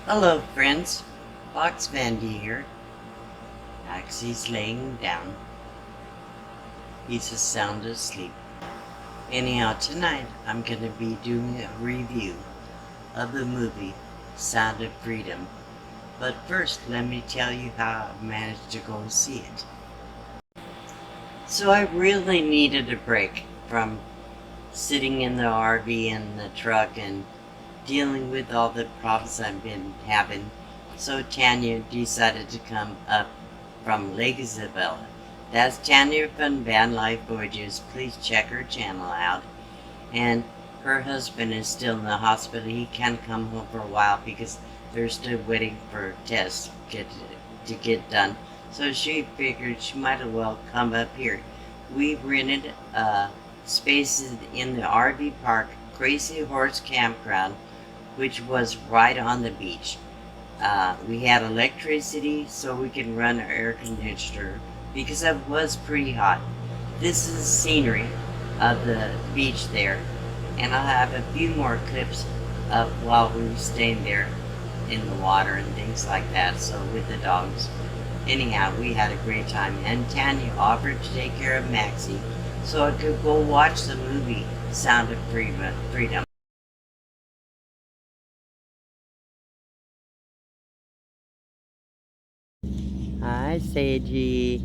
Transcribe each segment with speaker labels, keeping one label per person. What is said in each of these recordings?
Speaker 1: Hello friends, Fox Vandy here. Axie's laying down. He's sound asleep. Anyhow, tonight I'm going to be doing a review of the movie Sound of Freedom. But first, let me tell you how I managed to go see it. So I really needed a break from sitting in the RV and the truck and dealing with all the problems I've been having. So Tanya decided to come up from Lake Havasu. That's Tanya from Van Life Voyages. Please check her channel out. And her husband is still in the hospital. He can't come home for a while because they're still waiting for tests to get done. So she figured she might as well come up here. We rented spaces in the RV park, Crazy Horse Campground, which was right on the beach. We had electricity so we can run our air conditioner because it was pretty hot. This is the scenery of the beach there, and I'll have a few more clips of while we were staying there in the water and things like that, so with the dogs. Anyhow, we had a great time, and Tanya offered to take care of Maxie so I could go watch the movie Sound of Freedom. Hi, Sagey.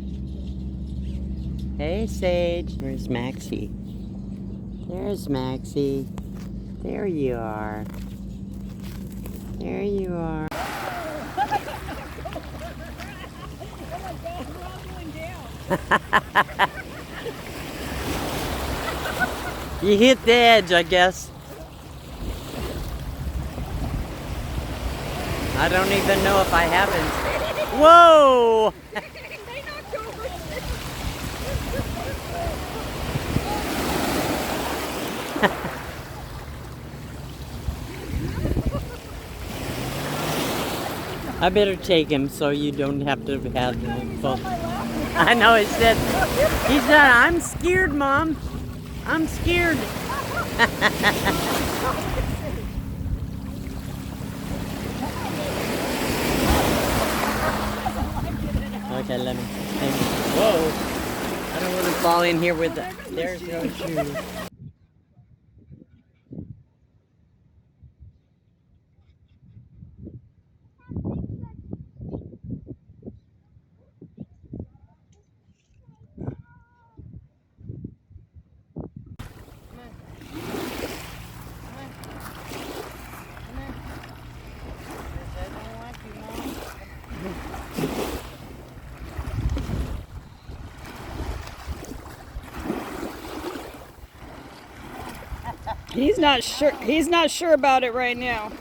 Speaker 1: Hey, Sage. Where's Maxie? There's Maxie. There you are. There you are. You hit the edge, I guess. I don't even know if I haven't. Whoa! I better take him so you don't have to have the phone. I know, he said, I'm scared, Mom. I'm scared. Okay, let me. Whoa. I don't want to fall in here with the. There's no shoes.
Speaker 2: He's not sure about it right now.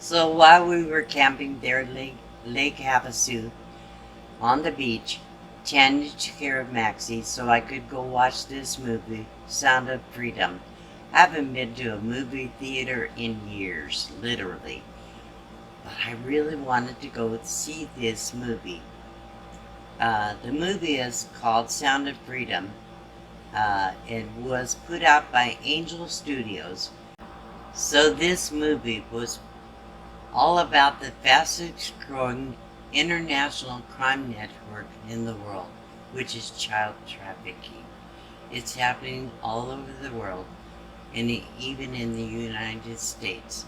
Speaker 1: So while we were camping there at Lake Havasu on the beach, Tanya took care of Maxie so I could go watch this movie, Sound of Freedom. I haven't been to a movie theater in years, literally. But I really wanted to go see this movie. The movie is called Sound of Freedom. It was put out by Angel Studios. So this movie was all about the fastest growing international crime network in the world, which is child trafficking. It's happening all over the world, and even in the United States.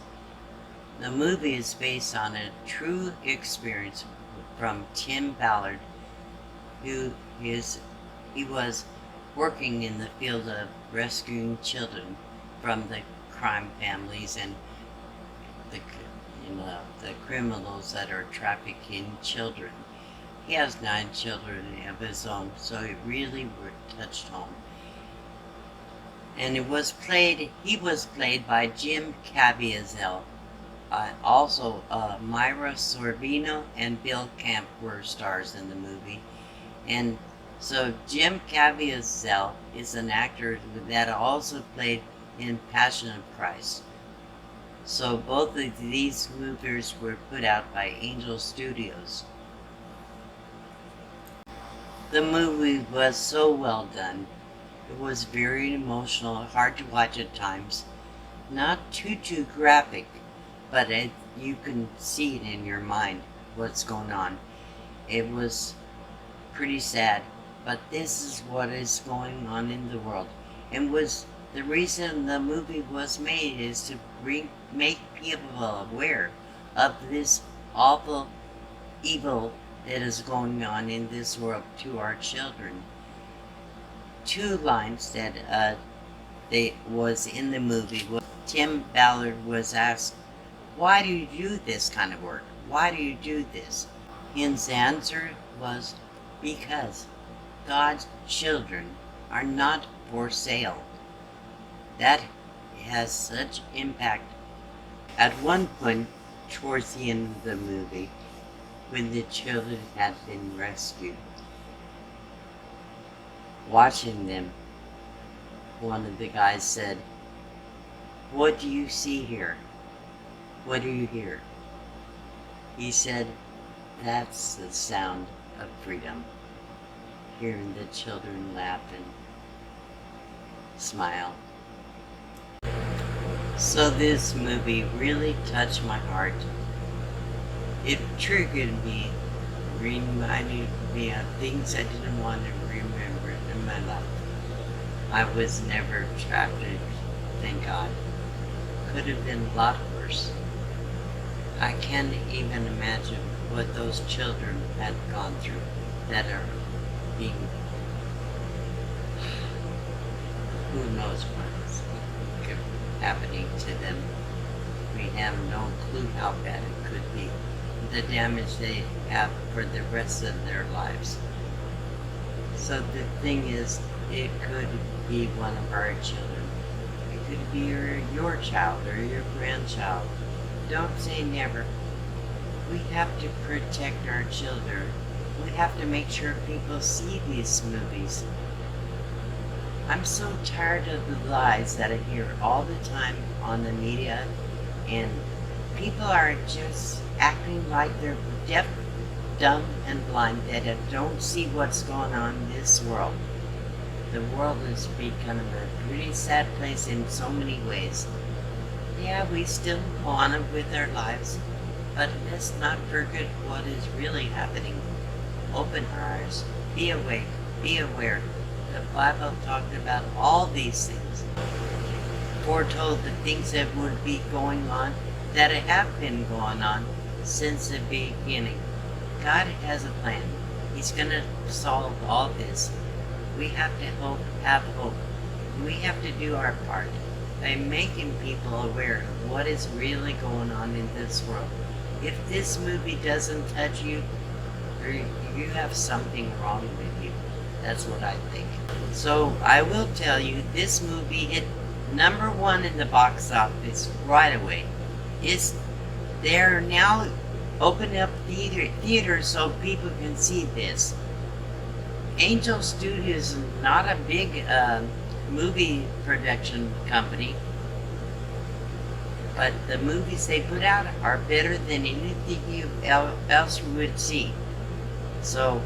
Speaker 1: The movie is based on a true experience from Tim Ballard, he was working in the field of rescuing children from the crime families and the the criminals that are trafficking children. He has 9 children of his own, so it really touched home. And he was played by Jim Caviezel. Also, Myra Sorvino and Bill Camp were stars in the movie. And so Jim Caviezel is an actor that also played in Passion of Christ. So both of these movies were put out by Angel Studios. The movie was so well done. It was very emotional, hard to watch at times. Not too graphic, but you can see it in your mind what's going on. It was pretty sad, but this is what is going on in the world. And was the reason the movie was made is to make people aware of this awful evil that is going on in this world to our children. 2 lines that was in the movie. Tim Ballard was asked, "Why do you do this kind of work? Why do you do this?" His answer was, "Because God's children are not for sale." That has such impact. At one point, towards the end of the movie, when the children had been rescued, watching them, one of the guys said, "What do you see here? What do you hear?" He said, "That's the sound of freedom." Hearing the children laugh and smile. So this movie really touched my heart. It triggered me, reminded me of things I didn't want to remember in my life. I was never trafficked, thank God. Could have been a lot worse. I can't even imagine what those children had gone through that are being, who knows what is happening to them. We have no clue how bad it could be. The damage they have for the rest of their lives. So the thing is, it could be one of our children. It could be your child or your grandchild. Don't say never. We have to protect our children. We have to make sure people see these movies. I'm so tired of the lies that I hear all the time on the media, and people are just acting like they're deaf, dumb, and blind, that don't see what's going on in this world. The world is becoming a pretty sad place in so many ways. Yeah, we still go on with our lives, but let's not forget what is really happening. Open our eyes, be awake, be aware. The Bible talked about all these things, foretold the things that would be going on, that have been going on since the beginning. God has a plan. He's going to solve all this. We have to have hope. We have to do our part by making people aware of what is really going on in this world. If this movie doesn't touch you, or you have something wrong with you. That's what I think. So I will tell you, this movie hit #1 in the box office right away. They're now opening up theaters so people can see this. Angel Studios is not a big movie production company, but the movies they put out are better than anything else would see. So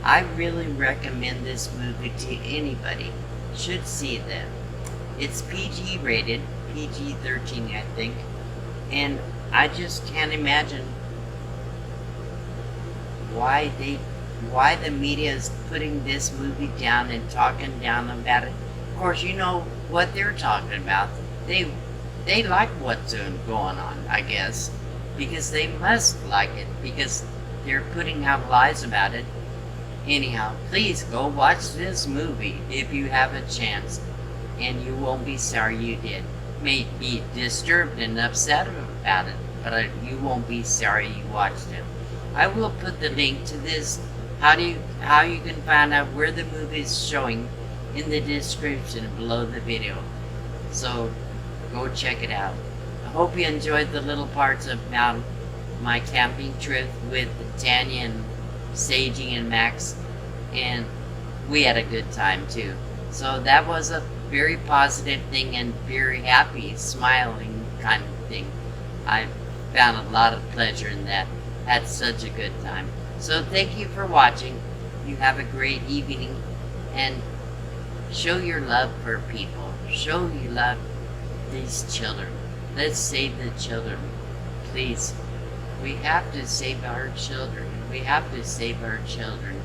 Speaker 1: I really recommend this movie to anybody. Should see them. It's PG rated, PG-13 I think, and I just can't imagine why the media is putting this movie down and talking down about it. Of course, you know what they're talking about. They like what's going on, I guess, because they must like it, because they're putting out lies about it. Anyhow, please go watch this movie if you have a chance, and you won't be sorry you did. May be disturbed and upset about it, but you won't be sorry you watched it. I will put the link to this, how you can find out where the movie is showing, in the description below the video. So go check it out. I hope you enjoyed the little parts about my camping trip with Tanya and Saging and Max, and we had a good time too. So that was a very positive thing and very happy, smiling kind of thing. I found a lot of pleasure in that. Had such a good time. So thank you for watching. You have a great evening, and show your love for people. Show you love these children. Let's save the children. Please. We have to save our children. We have to save our children.